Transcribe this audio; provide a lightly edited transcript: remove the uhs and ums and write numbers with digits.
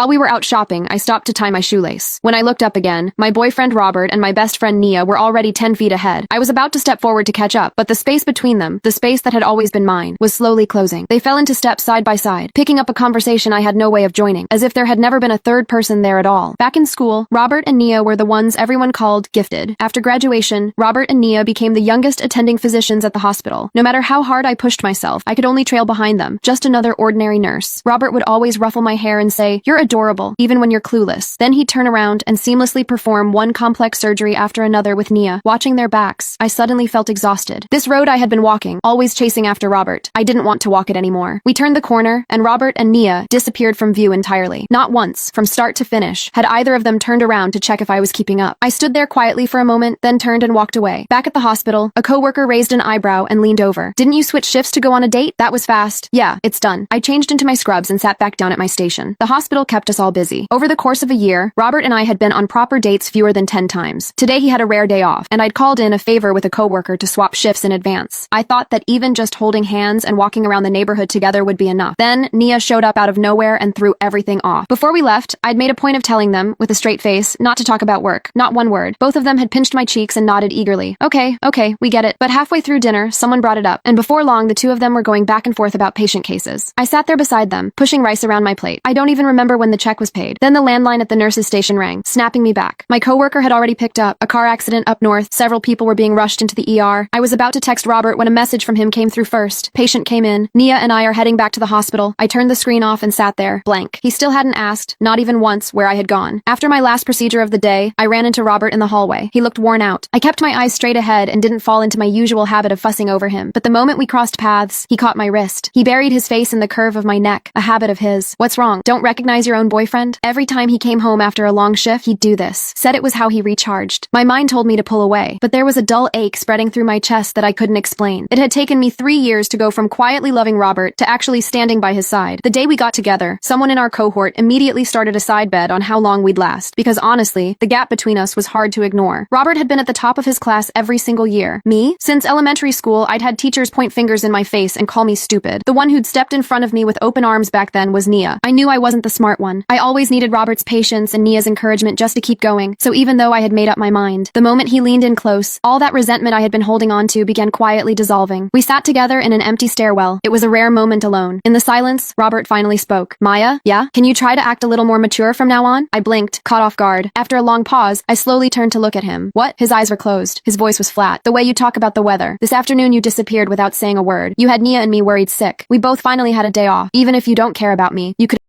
While we were out shopping, I stopped to tie my shoelace. When I looked up again, my boyfriend Robert and my best friend Nia were already 10 feet ahead. I was about to step forward to catch up, but the space between them, the space that had always been mine, was slowly closing. They fell into step side by side, picking up a conversation I had no way of joining, as if there had never been a third person there at all. Back in school, Robert and Nia were the ones everyone called gifted. After graduation, Robert and Nia became the youngest attending physicians at the hospital. No matter how hard I pushed myself, I could only trail behind them, just another ordinary nurse. Robert would always ruffle my hair and say, "You're adorable, even when you're clueless." Then he'd turn around and seamlessly perform one complex surgery after another with Nia. Watching their backs, I suddenly felt exhausted. This road I had been walking, always chasing after Robert, I didn't want to walk it anymore. We turned the corner, and Robert and Nia disappeared from view entirely. Not once, from start to finish, had either of them turned around to check if I was keeping up. I stood there quietly for a moment, then turned and walked away. Back at the hospital, a coworker raised an eyebrow and leaned over. "Didn't you switch shifts to go on a date? That was fast." "Yeah, it's done." I changed into my scrubs and sat back down at my station. The hospital kept us all busy. Over the course of a year, Robert and I had been on proper dates fewer than 10 times. Today he had a rare day off, and I'd called in a favor with a coworker to swap shifts in advance. I thought that even just holding hands and walking around the neighborhood together would be enough. Then Nia showed up out of nowhere and threw everything off. Before we left, I'd made a point of telling them, with a straight face, not to talk about work. Not one word. Both of them had pinched my cheeks and nodded eagerly. Okay, we get it. But halfway through dinner, someone brought it up, and before long the two of them were going back and forth about patient cases. I sat there beside them, pushing rice around my plate. I don't even remember when the check was paid. Then the landline at the nurse's station rang, snapping me back. My coworker had already picked up. A car accident up north. Several people were being rushed into the ER. I was about to text Robert when a message from him came through first. Patient came in. Nia and I are heading back to the hospital. I turned the screen off and sat there, blank. He still hadn't asked, not even once, where I had gone. After my last procedure of the day, I ran into Robert in the hallway. He looked worn out. I kept my eyes straight ahead and didn't fall into my usual habit of fussing over him. But the moment we crossed paths, he caught my wrist. He buried his face in the curve of my neck, a habit of his. "What's wrong? Don't recognize your own boyfriend?" Every time he came home after a long shift, he'd do this. Said it was how he recharged. My mind told me to pull away, but there was a dull ache spreading through my chest that I couldn't explain. It had taken me 3 years to go from quietly loving Robert to actually standing by his side. The day we got together, someone in our cohort immediately started a side bet on how long we'd last, because honestly, the gap between us was hard to ignore. Robert had been at the top of his class every single year. Me? Since elementary school, I'd had teachers point fingers in my face and call me stupid. The one who'd stepped in front of me with open arms back then was Nia. I knew I wasn't the smart one. I always needed Robert's patience and Nia's encouragement just to keep going, so even though I had made up my mind, the moment he leaned in close, all that resentment I had been holding on to began quietly dissolving. We sat together in an empty stairwell. It was a rare moment alone. In the silence, Robert finally spoke. "Maya? Yeah? Can you try to act a little more mature from now on?" I blinked, caught off guard. After a long pause, I slowly turned to look at him. "What?" His eyes were closed. His voice was flat. "The way you talk about the weather. This afternoon you disappeared without saying a word. You had Nia and me worried sick. We both finally had a day off. Even if you don't care about me, you could